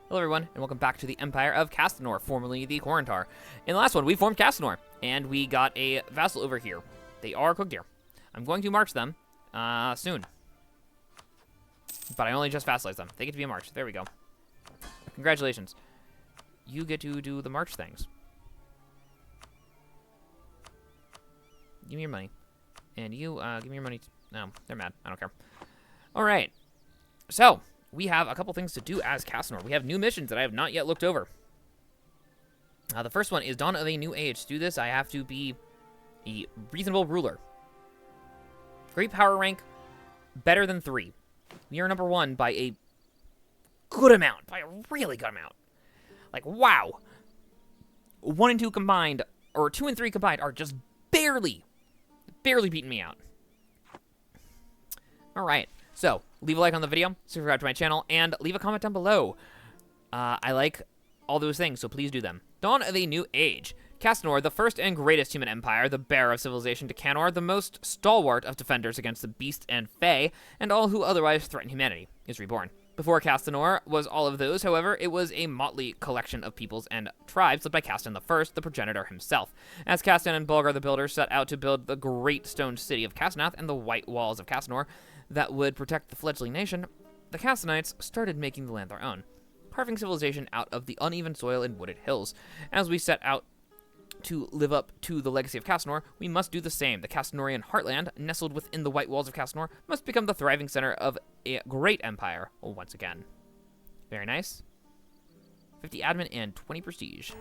Hello everyone, and welcome back to the Empire of Cannor, formerly the Corintar. In the last one, we formed Cannor, and we got a vassal over here. They are cooked here. I'm going to march them soon. But I only just vassalized them. They get to be a march. There we go. Congratulations. You get to do the march things. Give me your money. And you, give me your money. No, they're mad. I don't care. Alright. So, we have a couple things to do as Cannor. We have new missions that I have not yet looked over. The first one is Dawn of a New Age. To do this, I have to be a reasonable ruler. Great power rank, better than 3. We are number 1 by a good amount, by a really good amount. Like, wow. 1 and 2 combined, or 2 and 3 combined, are just barely beating me out. Alright, so, leave a like on the video, subscribe to my channel, and leave a comment down below. I like all those things, so please do them. Dawn of a New Age. Cannor, the first and greatest human empire, the bearer of civilization to Cannor, the most stalwart of defenders against the beast and fae, and all who otherwise threaten humanity, is reborn. Before Cannor was all of those, however, it was a motley collection of peoples and tribes led by Escann I, the progenitor himself. As Escann and Bulgar the Builder set out to build the great stone city of Cstonath and the white walls of Cannor that would protect the fledgling nation, the Castonites started making the land their own, carving civilization out of the uneven soil and wooded hills. As we set out to live up to the legacy of Cannor, we must do the same. The Cannorian heartland, nestled within the white walls of Cannor, must become the thriving center of a great empire once again. Very nice. 50 admin and 20 prestige.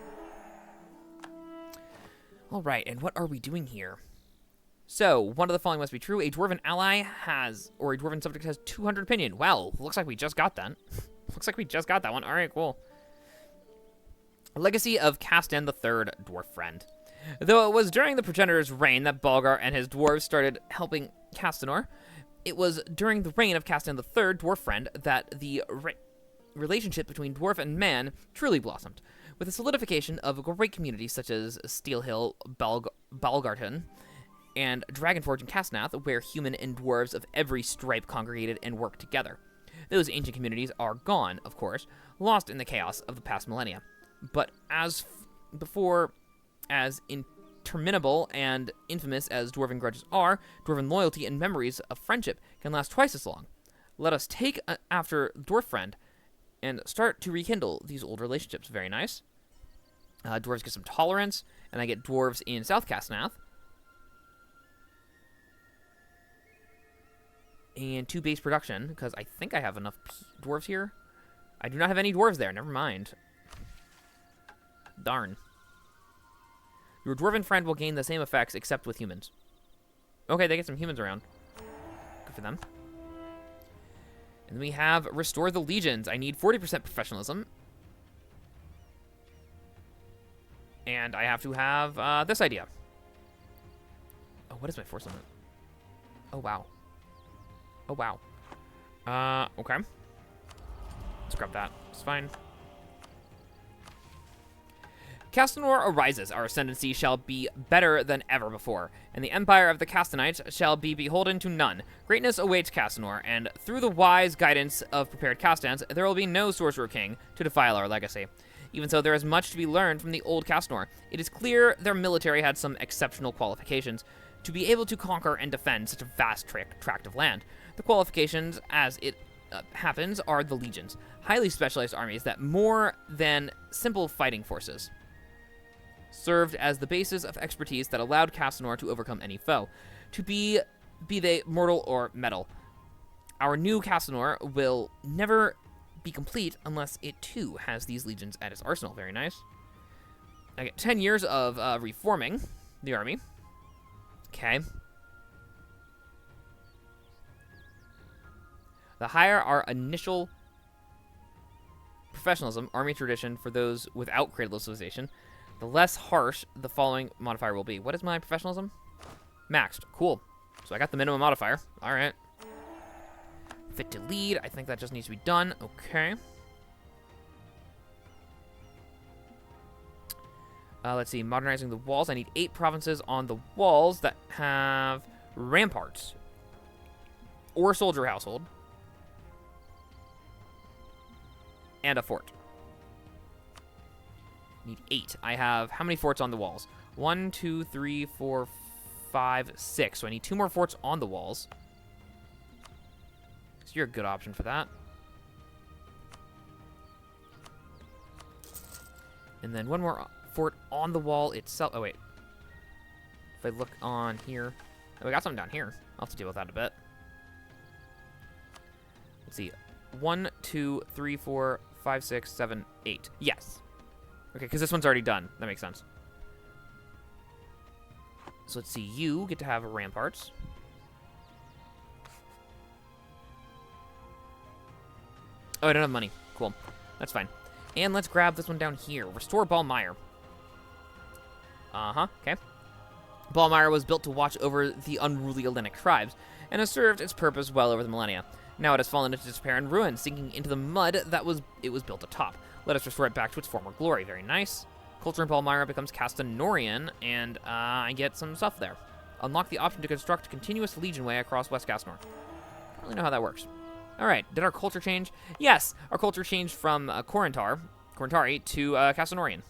Alright, and what are we doing here? So, one of the following must be true. A dwarven ally has, or a dwarven subject has 200 opinion. Well, looks like we just got that. Looks like we just got that one. Alright, cool. Legacy of Escann III, dwarf friend. Though it was during the progenitor's reign that Bulgar and his dwarves started helping Cannor, it was during the reign of Escann III, dwarf friend, that the relationship between dwarf and man truly blossomed, with the solidification of great communities such as Steelhill, Balgarton, and Dragonforge and Cstonath, where human and dwarves of every stripe congregated and worked together. Those ancient communities are gone, of course, lost in the chaos of the past millennia. But as before, as interminable and infamous as dwarven grudges are, dwarven loyalty and memories of friendship can last twice as long. Let us take after dwarf friend and start to rekindle these old relationships. Very nice. Dwarves get some tolerance, and I get dwarves in South Cstonath. And 2 base production, because I think I have enough dwarves here. I do not have any dwarves there, never mind. Darn. Your dwarven friend will gain the same effects, except with humans. Okay, they get some humans around. Good for them. And then we have Restore the Legions. I need 40% professionalism. And I have to have this idea. Oh, what is my force limit? Oh, wow. Oh, wow. Okay. Let's grab that. It's fine. Cannor arises. Our ascendancy shall be better than ever before, and the empire of the Castonites shall be beholden to none. Greatness awaits Cannor, and through the wise guidance of prepared Castans, there will be no sorcerer king to defile our legacy. Even so, there is much to be learned from the old Cannor. It is clear their military had some exceptional qualifications to be able to conquer and defend such a vast tract of land. The qualifications, as it happens, are the legions, highly specialized armies that, more than simple fighting forces, served as the basis of expertise that allowed Cannor to overcome any foe, to be they mortal or metal. Our new Cannor will never be complete unless it too has these legions at its arsenal. Very nice. I get 10 years of reforming the army. Okay. The higher our initial professionalism, army tradition for those without cradle civilization, the less harsh the following modifier will be. What is my professionalism? Maxed. Cool. So I got the minimum modifier. All right. Fit to lead. I think that just needs to be done. Okay. Let's see. Modernizing the walls. I need 8 provinces on the walls that have ramparts or soldier household. And a fort. Need 8. I have how many forts on the walls? 1, 2, 3, 4, 5, 6. So I need 2 more forts on the walls. So you're a good option for that. And then 1 more fort on the wall itself. Oh, wait. If I look on here. Oh, we got something down here. I'll have to deal with that in a bit. Let's see. 1, 2, 3, 4, 5, 6, 7, 8. Yes. Okay, because this one's already done. That makes sense. So let's see. You get to have ramparts. Oh, I don't have money. Cool. That's fine. And let's grab this one down here. Restore Ballmire. Uh-huh. Okay. Ballmire was built to watch over the unruly Hellenic tribes, and has served its purpose well over the millennia. Now it has fallen into despair and ruin, sinking into the mud that it was built atop. Let us restore it back to its former glory. Very nice. Culture in Ballmire becomes Cannorian, and I get some stuff there. Unlock the option to construct a continuous legionway across West Castnor. Don't really know how that works. All right, did our culture change? Yes, our culture changed from Corintari to Cannorian.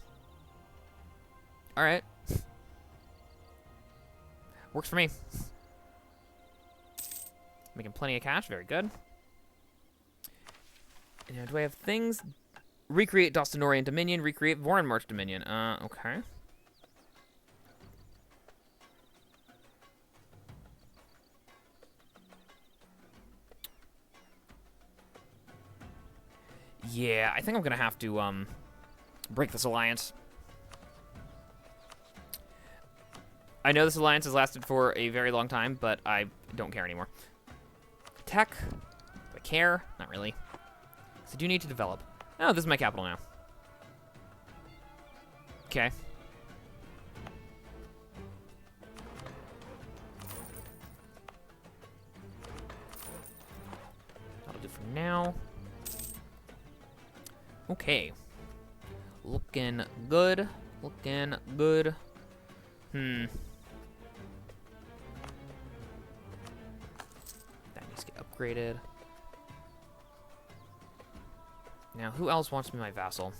All right. Works for me. Making plenty of cash. Very good. And now, do I have things? Recreate Dostonorian Dominion. Recreate Voronmarch Dominion. Okay. Yeah, I think I'm going to have to break this alliance. I know this alliance has lasted for a very long time, but I don't care anymore. Tech. Do I care? Not really. So I do need to develop. Oh, this is my capital now. Okay. That'll do for now. Okay. Looking good. Looking good. That needs to get upgraded. Now, who else wants to be my vassal?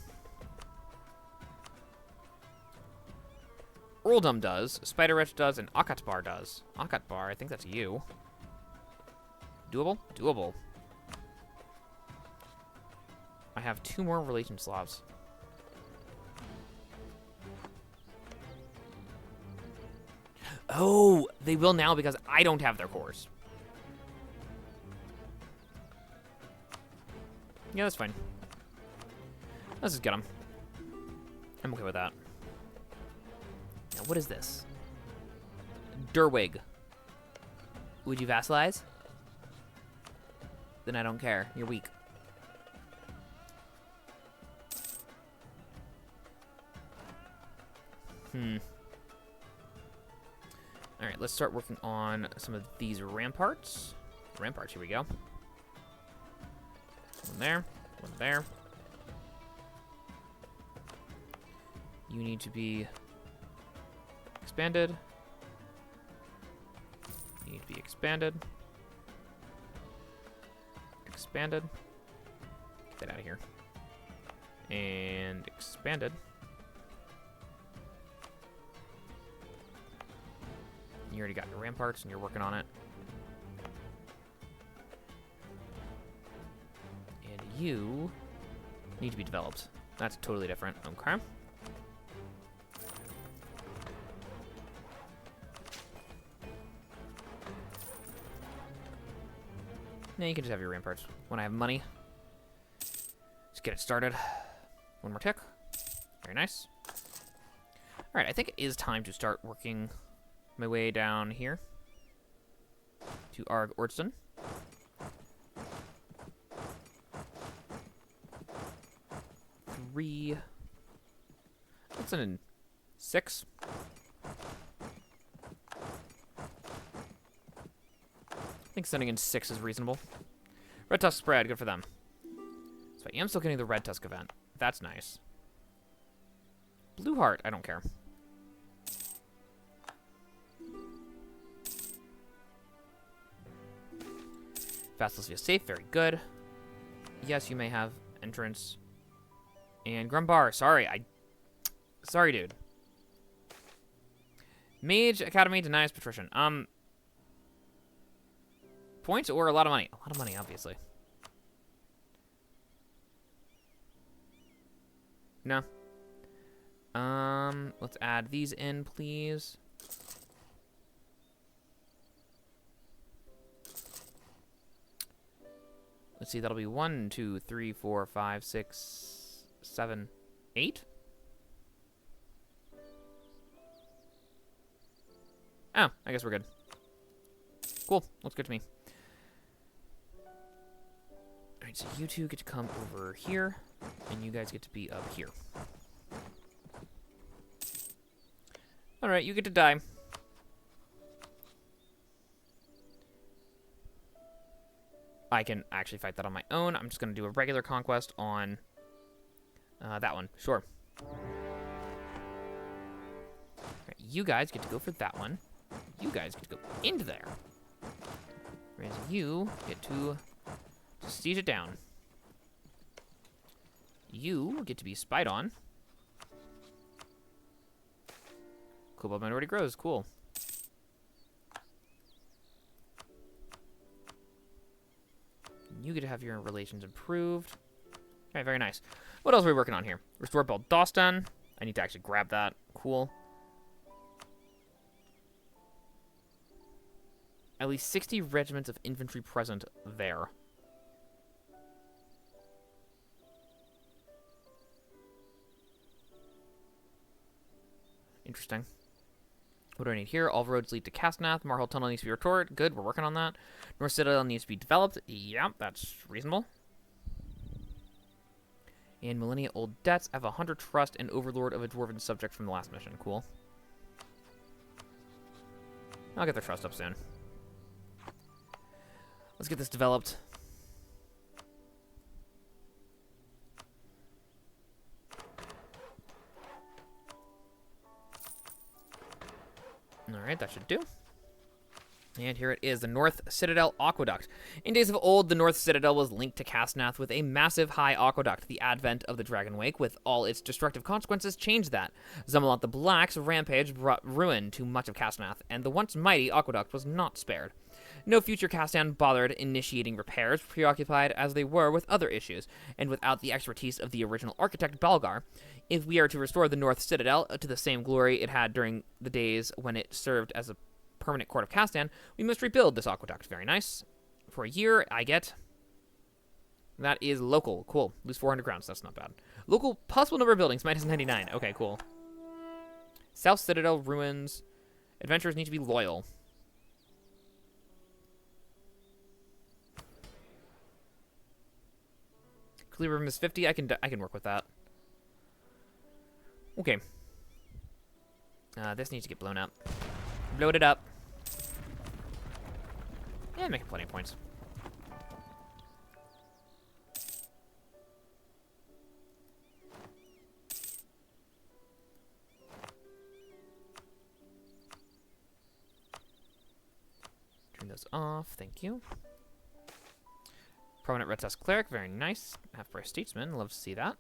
Earldom does, Spiderwitch does, and Akatbar does. Akatbar, I think that's you. Doable? Doable. I have 2 more relation slots. Oh, they will now because I don't have their cores. Yeah, that's fine. Let's just get them. I'm okay with that. Now, what is this? Durwig. Would you vassalize? Then I don't care. You're weak. Alright, let's start working on some of these ramparts. Ramparts, here we go. One there, one there. You need to be expanded. You need to be expanded. Expanded. Get that out of here. And expanded. You already got your ramparts and you're working on it. And you need to be developed. That's totally different. Okay. Now you can just have your ramparts. When I have money, let's get it started. One more tick. Very nice. All right, I think it is time to start working my way down here to Ordston. Three. That's in 6. I think sending in 6 is reasonable. Red Tusk spread, good for them. So I am still getting the Red Tusk event. That's nice. Blue Heart, I don't care. Vassals feel safe, very good. Yes, you may have entrance. And Grumbar, sorry, Sorry, dude. Mage Academy denies patrician. Points or a lot of money? A lot of money, obviously. No. Let's add these in, please. Let's see, that'll be 1, 2, 3, 4, 5, 6, 7, 8. Oh, I guess we're good. Cool, looks good to me. Alright, so you two get to come over here, and you guys get to be up here. Alright, you get to die. I can actually fight that on my own. I'm just going to do a regular conquest on that one. Sure. Right, you guys get to go for that one. You guys get to go into there. Whereas you get to siege it down. You get to be spied on. Kobold minority grows. Cool. You get to have your relations improved. Alright, very nice. What else are we working on here? Restore Baldostan. I need to actually grab that. Cool. At least 60 regiments of infantry present there. Interesting. What do I need here? All roads lead to Cstonath. Marhold Tunnel needs to be restored. Good, we're working on that. North Citadel needs to be developed. Yeah, that's reasonable. And Millennia Old Debts. I have 100 trust and Overlord of a Dwarven subject from the last mission. Cool. I'll get their trust up soon. Let's get this developed. Alright, that should do. And here it is, the North Citadel Aqueduct. In days of old, the North Citadel was linked to Cstonath with a massive high aqueduct. The advent of the Dragon Wake, with all its destructive consequences, changed that. Zamalot the Black's rampage brought ruin to much of Cstonath, and the once mighty aqueduct was not spared. No future Kastan bothered initiating repairs, preoccupied as they were with other issues, and without the expertise of the original architect Balgar. If we are to restore the North Citadel to the same glory it had during the days when it served as a permanent court of Kastan, we must rebuild this aqueduct. Very nice. For a year, I get... That is local. Cool. Lose 400 grounds. That's not bad. Local possible number of buildings, minus 99. Okay, cool. South Citadel ruins. Adventurers need to be loyal. Clear room is 50. I can work with that. Okay. This needs to get blown up. Bloat it up. Yeah, making plenty of points. Turn those off. Thank you. Prominent Red Tusk Cleric. Very nice. Half-Price Statesman. Love to see that.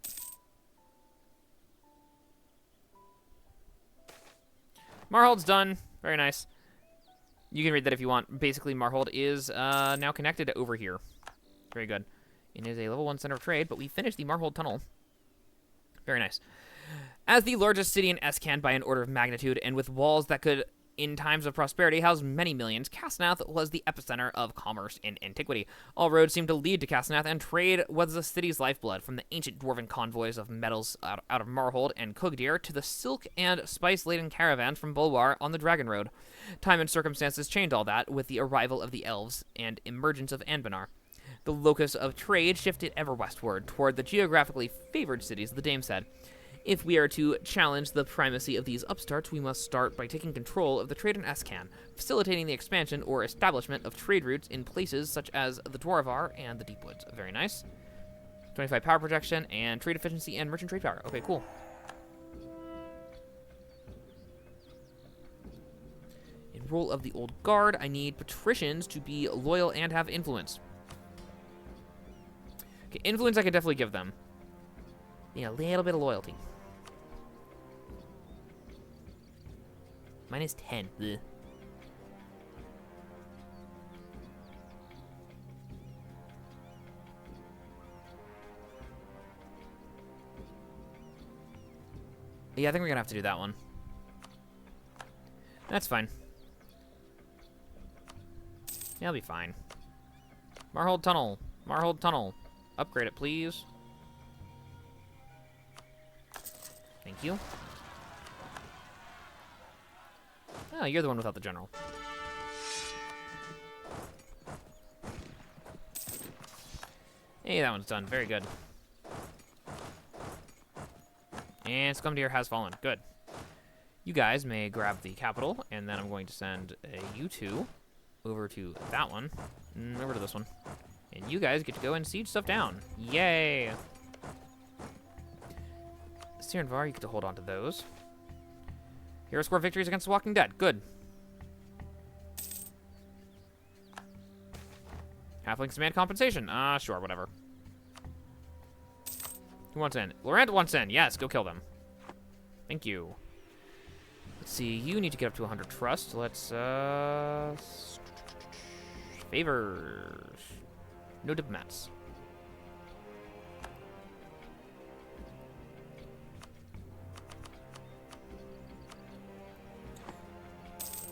Marhold's done. Very nice. You can read that if you want. Basically, Marhold is now connected over here. Very good. It is a level 1 center of trade, but we finished the Marhold Tunnel. Very nice. As the largest city in Escann by an order of magnitude, and with walls that could, in times of prosperity, house many millions, Cstonath was the epicenter of commerce in antiquity. All roads seemed to lead to Cstonath, and trade was the city's lifeblood, from the ancient dwarven convoys of metals out of Marhold and Kugdir to the silk and spice-laden caravans from Bulwar on the Dragon Road. Time and circumstances changed all that with the arrival of the elves and emergence of Anbanar. The locus of trade shifted ever westward, toward the geographically favored cities, the Dame said. If we are to challenge the primacy of these upstarts, we must start by taking control of the trade in Escann, facilitating the expansion or establishment of trade routes in places such as the Dwarvar and the Deepwoods. Very nice. 25 power projection and trade efficiency and merchant trade power. Okay, cool. In role of the Old Guard, I need patricians to be loyal and have influence. Okay, influence I could definitely give them. Yeah, a little bit of loyalty. Minus 10. Ugh. Yeah, I think we're gonna have to do that one. That's fine. Yeah, I'll be fine. Marhold Tunnel. Marhold Tunnel. Upgrade it, please. Thank you. Oh, you're the one without the general. Hey, that one's done. Very good. And Scumdeer has fallen. Good. You guys may grab the capital, and then I'm going to send you two over to that one, and over to this one. And you guys get to go and siege stuff down. Yay! Seer and Var, you get to hold on to those. Hero score victories against the Walking Dead. Good. Halflings demand compensation. Sure, whatever. Who wants in? Laurent wants in. Yes, go kill them. Thank you. Let's see. You need to get up to 100 trust. Let's, favors. No diplomats.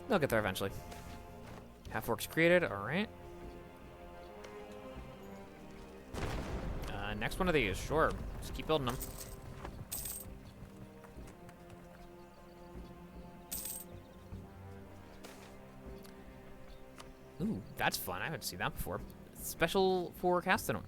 They'll get there eventually. Half-Orcs created. All right. Next one of these. Sure. Just keep building them. Ooh, that's fun. I haven't seen that before. Special for Cstonath.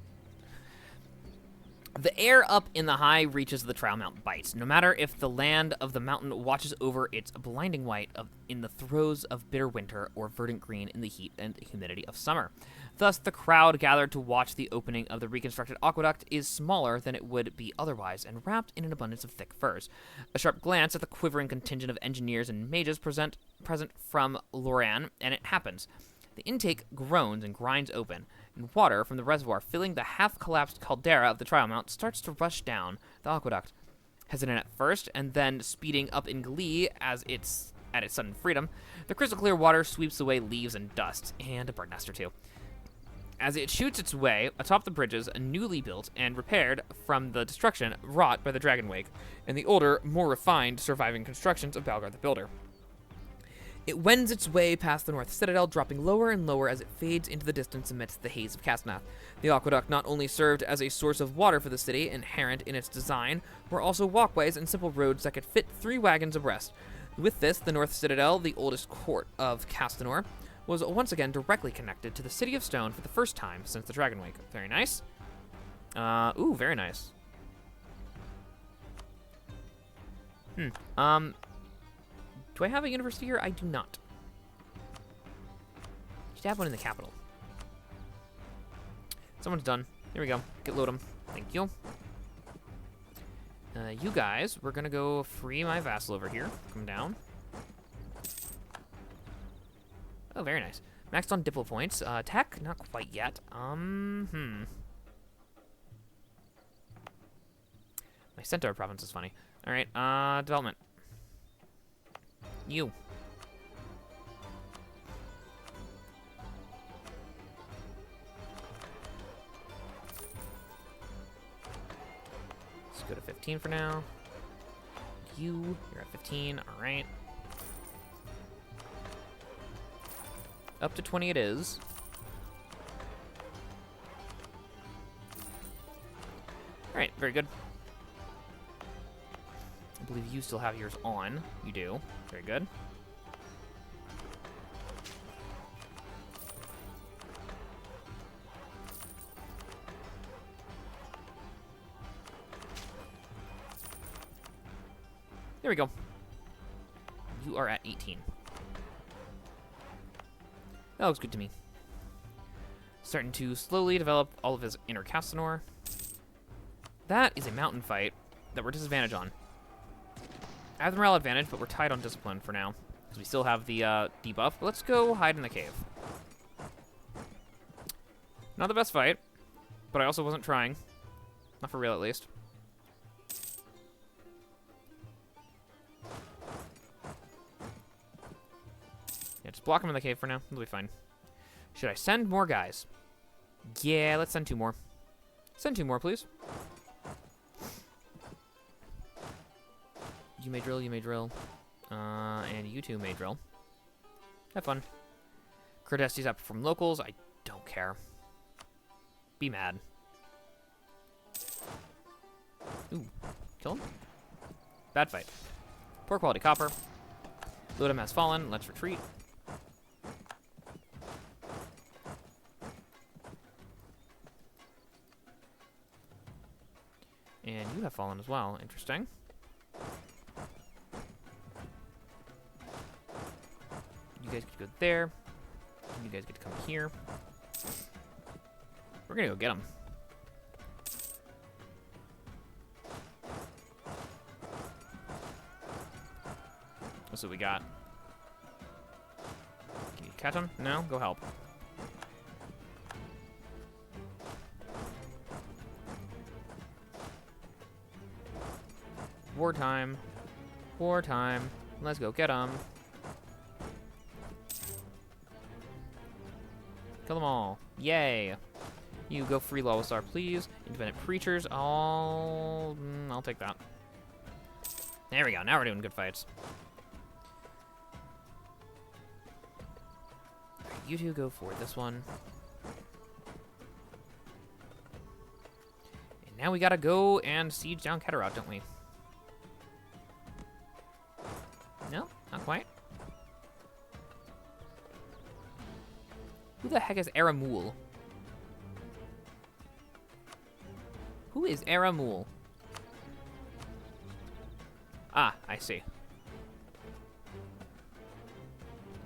The air up in the high reaches of the Trial Mount bites, no matter if the land of the mountain watches over its blinding white in the throes of bitter winter or verdant green in the heat and humidity of summer. Thus, the crowd gathered to watch the opening of the reconstructed aqueduct is smaller than it would be otherwise and wrapped in an abundance of thick furs. A sharp glance at the quivering contingent of engineers and mages present from Loran, and it happens. The intake groans and grinds open, and water from the reservoir filling the half-collapsed caldera of the Trial Mount starts to rush down the aqueduct. Hesitant at first, and then speeding up in glee as at its sudden freedom, the crystal-clear water sweeps away leaves and dust, and a bird nest or two. As it shoots its way atop the bridges, newly built and repaired from the destruction wrought by the Dragon Wake, and the older, more refined surviving constructions of Balgar the Builder. It wends its way past the North Citadel, dropping lower and lower as it fades into the distance amidst the haze of Cstonath. The aqueduct not only served as a source of water for the city, inherent in its design, were also walkways and simple roads that could fit 3 wagons abreast. With this, the North Citadel, the oldest court of Cstonath, was once again directly connected to the City of Stone for the first time since the Dragon Wake. Very nice. Ooh, very nice. Do I have a university here? I do not. Should have one in the capital. Someone's done. Here we go. Get load them. Thank you. You guys, we're gonna go free my vassal over here. Come down. Oh, very nice. Maxed on Diplo points. Tech, not quite yet. My Centaur province is funny. All right, development. You. Let's go to 15 for now. You're at 15. All right. Up to 20 it is. All right, very good. I believe you still have yours on. You do. Very good. There we go. You are at 18. That looks good to me. Starting to slowly develop all of his inner Cstonath. That is a mountain fight that we're disadvantaged on. I have the morale advantage, but we're tied on discipline for now, because we still have the debuff. But let's go hide in the cave. Not the best fight, but I also wasn't trying. Not for real, at least. Just block him in the cave for now. It'll be fine. Should I send more guys? Yeah, let's send 2 more. Send 2 more, please. You may drill, you may drill. And you 2 may drill. Have fun. Curdesti's up from locals. I don't care. Be mad. Ooh, kill him? Bad fight. Poor quality copper. Lodem has fallen. Let's retreat. And you have fallen as well. Interesting. You guys get to go there. You guys get to come here. We're gonna go get them. That's what we got. Can you catch him? No? Go help. Wartime. Wartime. Let's go get him. Kill them all. Yay. You go free Lawasar, please. Independent preachers. I'll take that. There we go. Now we're doing good fights. Alright, you 2 go for this one. And now we gotta go and siege down Ketterot, don't we? No, not quite. Who the heck is Aramul? Who is Aramul? Ah, I see.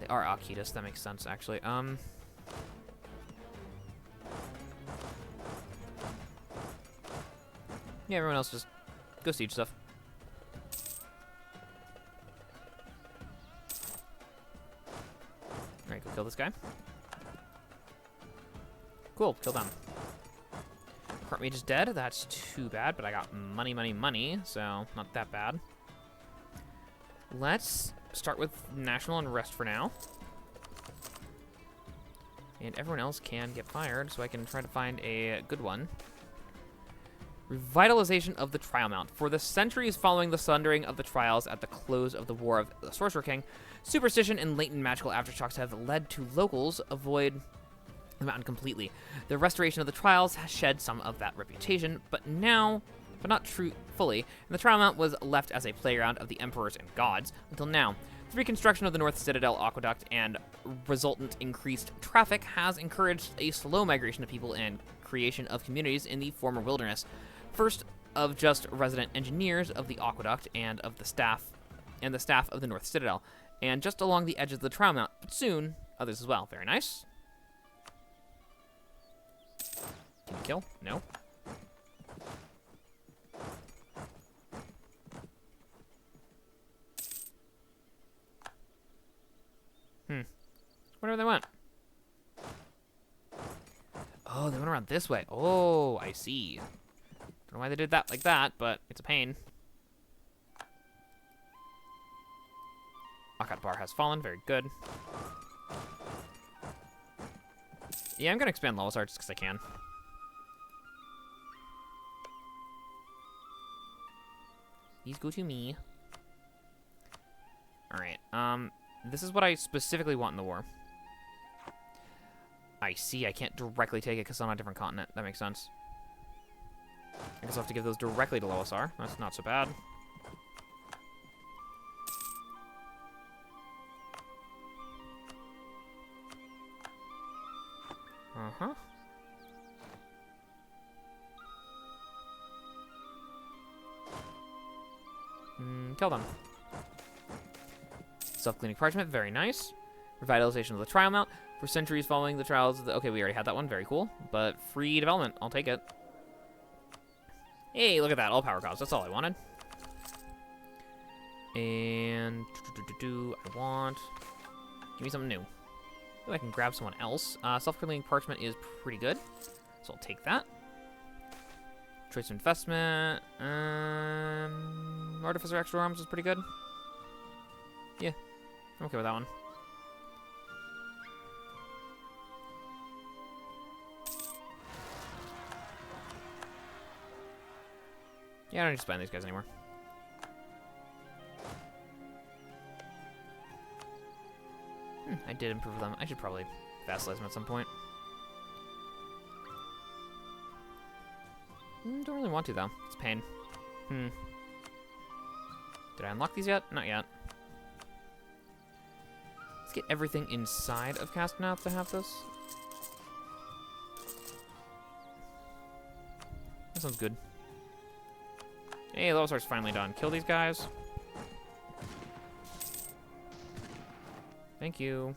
They are Akitas, that makes sense, actually. Yeah, everyone else just go siege stuff. Alright, go kill this guy. Cool, kill them. Court Mage is dead. That's too bad, but I got money, money, money, so not that bad. Let's start with National Unrest for now. And everyone else can get fired, so I can try to find a good one. Revitalization of the Trial Mount. For the centuries following the sundering of the Trials at the close of the War of the Sorcerer King, superstition and latent magical aftershocks have led to locals avoid the mountain completely. The restoration of the Trials has shed some of that reputation, but not true fully, and the Trial Mount was left as a playground of the emperors and gods until now. The reconstruction of the North Citadel Aqueduct and resultant increased traffic has encouraged a slow migration of people and creation of communities in the former wilderness. First of just resident engineers of the aqueduct and of the staff of the North Citadel, and just along the edges of the Trial Mount, but soon others as well. Very nice. Can you kill? No. Where they went? Oh, they went around this way. Oh, I see. Don't know why they did that like that, but it's a pain. Akat Bar has fallen. Very good. Yeah, I'm going to expand Lawasar just because I can. These go to me. Alright, this is what I specifically want in the war. I see, I can't directly take it because I'm on a different continent. That makes sense. I guess I'll have to give those directly to Lawasar. That's not so bad. Uh-huh. Kill them. Self-cleaning parchment, very nice. Revitalization of the Trial Mount. For centuries following the trials of the... Okay, we already had that one, very cool. But free development, I'll take it. Hey, look at that, all power costs, that's all I wanted. And... I want... Give me something new. Ooh, I can grab someone else. Self-cleaning parchment is pretty good, so I'll take that. Choice of investment. Artificer extra arms is pretty good. Yeah, I'm okay with that one. Yeah, I don't need to spend these guys anymore. I did improve them. I should probably vassalize them at some point. Don't really want to, though. It's pain. Did I unlock these yet? Not yet. Let's get everything inside of Cstonath to have this. That sounds good. Hey, Level Star's finally done. Kill these guys. Thank you.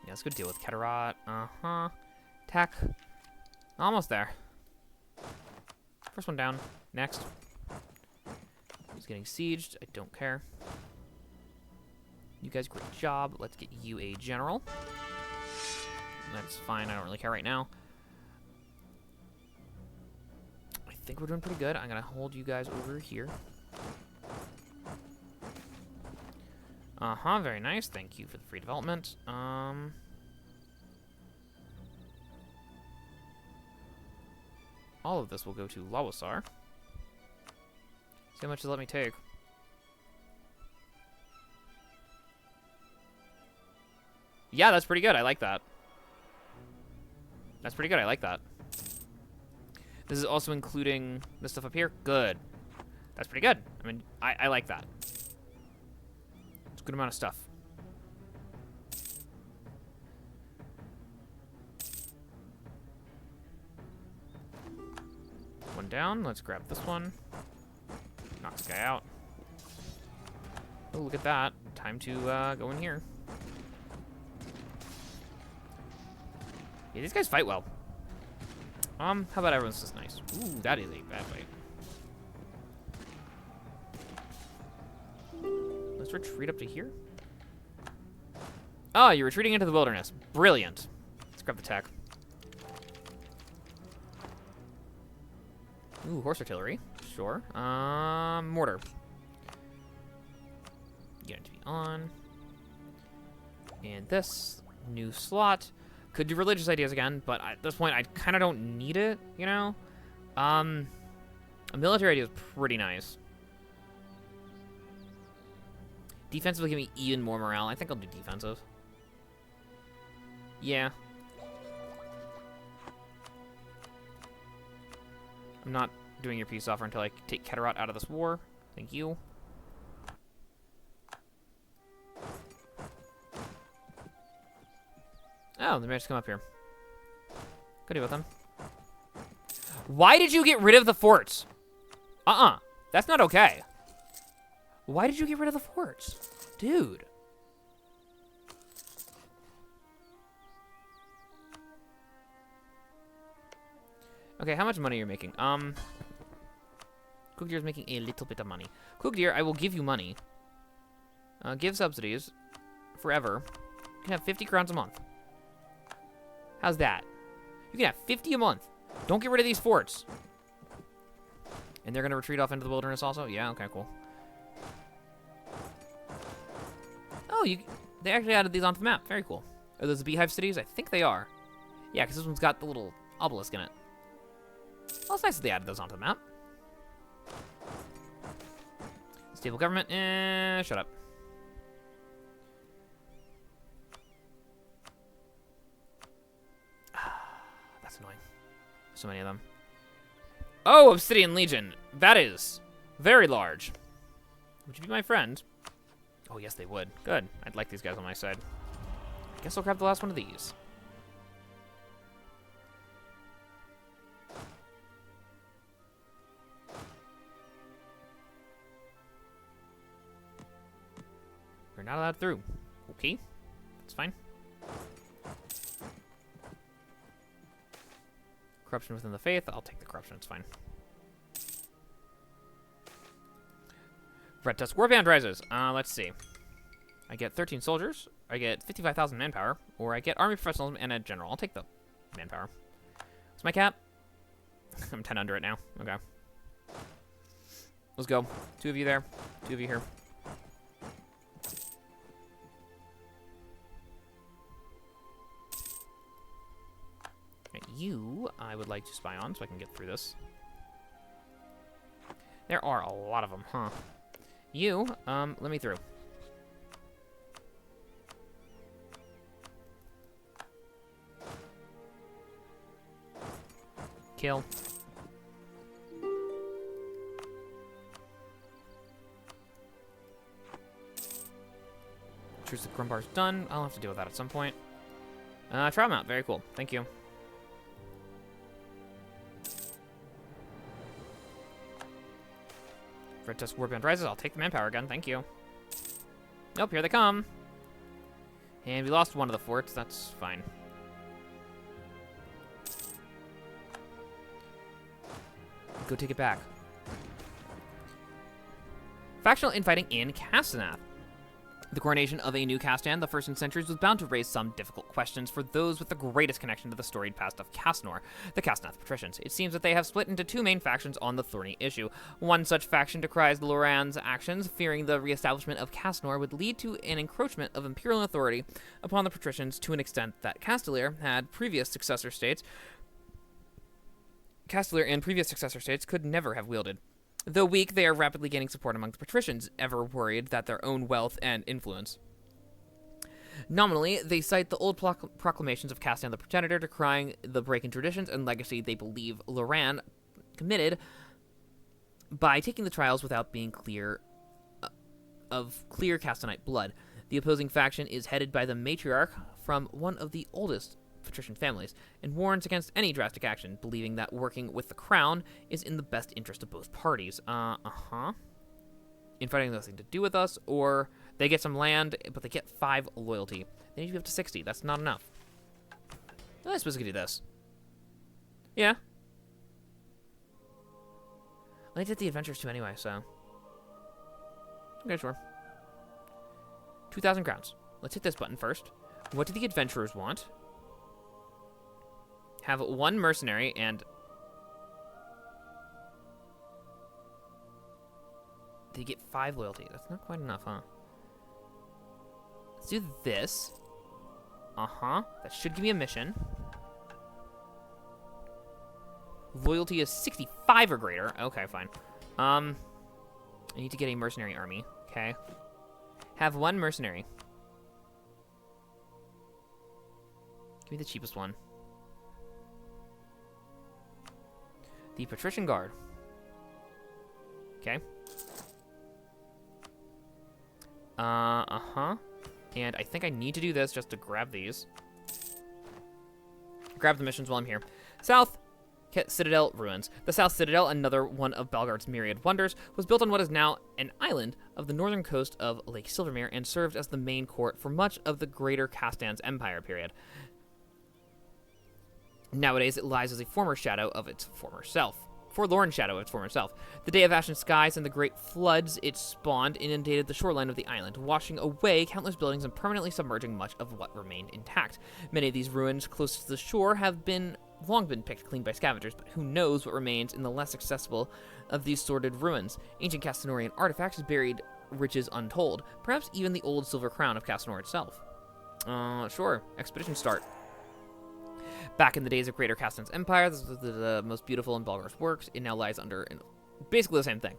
Yeah, let's go deal with Cannor. Attack. Almost there. First one down. Next. He's getting sieged. I don't care. You guys, great job. Let's get you a general. That's fine. I don't really care right now. I think we're doing pretty good. I'm going to hold you guys over here. Very nice. Thank you for the free development. All of this will go to Lawasar. See how much does let me take. Yeah, that's pretty good. I like that. That's pretty good. I like that. This is also including this stuff up here. Good. That's pretty good. I mean, I like that. It's a good amount of stuff. One down. Let's grab this one. Knock this guy out. Oh, look at that. Time to go in here. Yeah, these guys fight well. How about everyone's just nice? Ooh, that is a bad fight. Let's retreat up to here. Oh, you're retreating into the wilderness. Brilliant. Let's grab the tech. Ooh, horse artillery. Sure. Mortar. Get it to be on. And this new slot. Could do religious ideas again, but at this point, I kind of don't need it, you know? A military idea is pretty nice. Defensive will give me even more morale. I think I'll do defensive. Yeah. I'm not doing your peace offer until I take Cannor out of this war. Thank you. Oh, they managed to come up here. Good deal with them. Why did you get rid of the forts? That's not okay. Why did you get rid of the forts? Dude. Okay, how much money are you making? Cook Deer is making a little bit of money. Cook Deer, I will give you money. Give subsidies. Forever. You can have 50 crowns a month. How's that? You can have 50 a month. Don't get rid of these forts. And they're going to retreat off into the wilderness also? Yeah, okay, cool. Oh, they actually added these onto the map. Very cool. Are those the beehive cities? I think they are. Yeah, because this one's got the little obelisk in it. Well, it's nice that they added those onto the map. Stable government. Shut up. That's annoying. So many of them. Oh, Obsidian Legion. That is very large. Would you be my friend? Oh, yes, they would. Good. I'd like these guys on my side. I guess I'll grab the last one of these. We're not allowed through. Okay. That's fine. Corruption within the faith. I'll take the corruption. It's fine. Red Tusk Warband rises. Let's see. I get 13 soldiers. I get 55,000 manpower. Or I get army professionals and a general. I'll take the manpower. What's my cap? I'm 10 under it now. Okay. Let's go. 2 of you there. 2 of you here. you I would like to spy on so I can get through this. There are a lot of them, huh? You, let me through. Kill. Truce of Grumbar's done. I'll have to deal with that at some point. Trial mount, very cool. Thank you. Red Tusk Warband rises. I'll take the manpower gun. Thank you. Nope, here they come. And we lost one of the forts. That's fine. Go take it back. Factional infighting in Cstonath. The coronation of a new Castan, the first in centuries, was bound to raise some difficult questions for those with the greatest connection to the storied past of Cannor, the Cstonath patricians. It seems that they have split into two main factions on the thorny issue. One such faction decries Loran's actions, fearing the reestablishment of Cannor would lead to an encroachment of imperial authority upon the patricians to an extent that Castellar and previous successor states could never have wielded. Though weak, they are rapidly gaining support among the patricians, ever worried that their own wealth and influence. Nominally, they cite the old proclamations of Castan the Progenitor, decrying the break in traditions and legacy they believe Loran committed by taking the trials without being clear Castanite blood. The opposing faction is headed by the matriarch from one of the oldest patrician families, and warns against any drastic action, believing that working with the crown is in the best interest of both parties. Infighting has nothing to do with us, or they get some land, but they get 5 loyalty. They need to be up to 60. That's not enough. I suppose I could do this. Yeah. I did the adventures too anyway, so. Okay, sure. 2,000 crowns. Let's hit this button first. What do the adventurers want? Have 1 mercenary and they get 5 loyalty. That's not quite enough, huh? Let's do this. That should give me a mission. Loyalty is 65 or greater. Okay, fine. I need to get a mercenary army. Okay. Have 1 mercenary. Give me the cheapest one. The Patrician Guard. Okay. And I think I need to do this just to grab these. Grab the missions while I'm here. South Citadel Ruins. The South Citadel, another one of Balgard's myriad wonders, was built on what is now an island of the northern coast of Lake Silvermere and served as the main court for much of the Greater Castan's Empire period. Nowadays, it lies as a forlorn shadow of its former self. The Day of Ashen Skies and the great floods it spawned inundated the shoreline of the island, washing away countless buildings and permanently submerging much of what remained intact. Many of these ruins closest to the shore have long been picked clean by scavengers, but who knows what remains in the less accessible of these sordid ruins. Ancient Cannorian artifacts buried riches untold, perhaps even the old silver crown of Cannor itself. Sure. Expedition start. Back in the days of Greater Castan's Empire, this was the most beautiful in Balgar's works. It now lies under basically the same thing.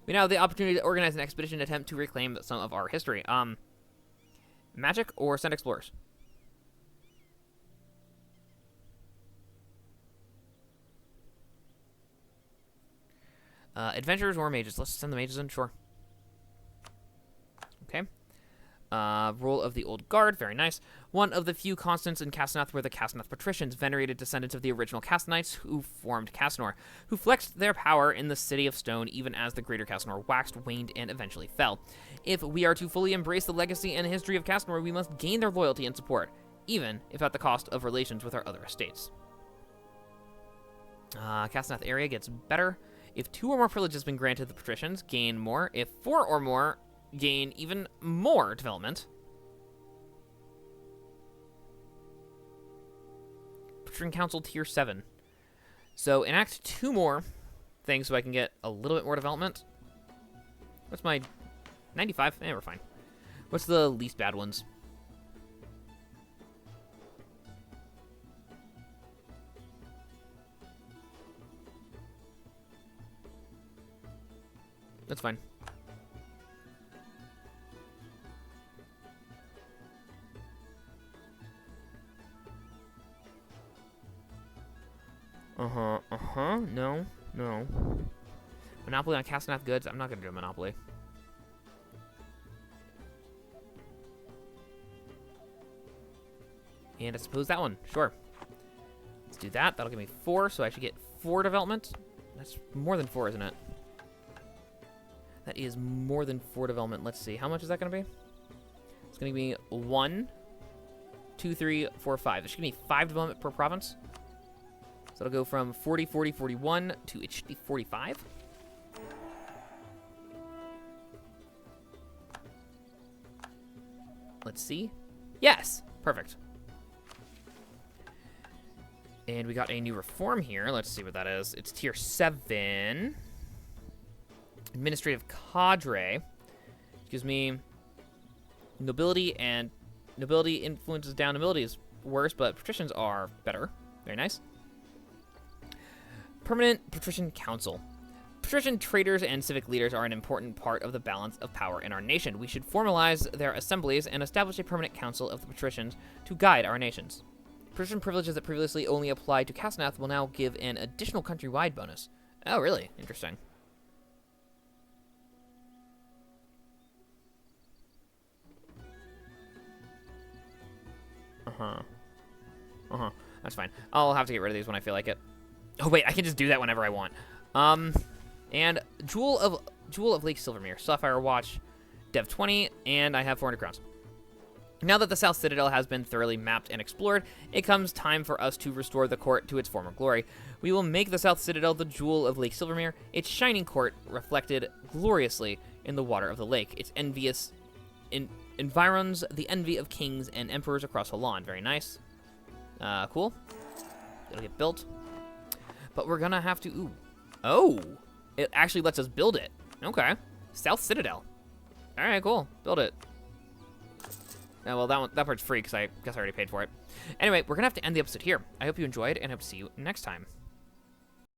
We now have the opportunity to organize an expedition attempt to reclaim some of our history. Magic or send explorers? Adventurers or mages? Let's send the mages in, sure. Okay. Role of the Old Guard, very nice. One of the few constants in Cstonath were the Cstonath patricians, venerated descendants of the original Castanites who formed Cannor, who flexed their power in the City of Stone even as the Greater Cannor waxed, waned, and eventually fell. If we are to fully embrace the legacy and history of Cannor, we must gain their loyalty and support, even if at the cost of relations with our other estates. Cstonath area gets better. If 2 or more privileges have been granted the patricians, gain more. If 4 or more, gain even more development. Patrician Council Tier 7. So enact 2 more things so I can get a little bit more development. What's my 95? We're fine. What's the least bad ones? That's fine. No. Monopoly on Cstonath goods. I'm not going to do a monopoly. And I suppose that one. Sure. Let's do that. That'll give me 4, so I should get 4 development. That's more than 4, isn't it? That is more than 4 development. Let's see. How much is that going to be? It's going to be 1, 2, 3, 4, 5. There should be 5 development per province. So it'll go from 40, 40, 41 to it should be 45. Let's see. Yes. Perfect. And we got a new reform here. Let's see what that is. It's tier 7. Administrative cadre. Gives me nobility, and nobility influences down. Nobility is worse, but patricians are better. Very nice. Permanent Patrician Council. Patrician traders and civic leaders are an important part of the balance of power in our nation. We should formalize their assemblies and establish a permanent council of the patricians to guide our nations. Patrician privileges that previously only applied to Cstonath will now give an additional countrywide bonus. Oh, really? Interesting. That's fine. I'll have to get rid of these when I feel like it. Oh, wait, I can just do that whenever I want. And Jewel of Lake Silvermere, Sapphire Watch, Dev 20, and I have 400 crowns. Now that the South Citadel has been thoroughly mapped and explored, it comes time for us to restore the court to its former glory. We will make the South Citadel the Jewel of Lake Silvermere, its shining court reflected gloriously in the water of the lake. Its envious environs the envy of kings and emperors across Holland. Very nice. Cool. It'll get built. But we're gonna have to... Ooh. Oh! It actually lets us build it. Okay. South Citadel. Alright, cool. Build it. Oh, well, that part's free because I guess I already paid for it. Anyway, we're gonna have to end the episode here. I hope you enjoyed, and I hope to see you next time.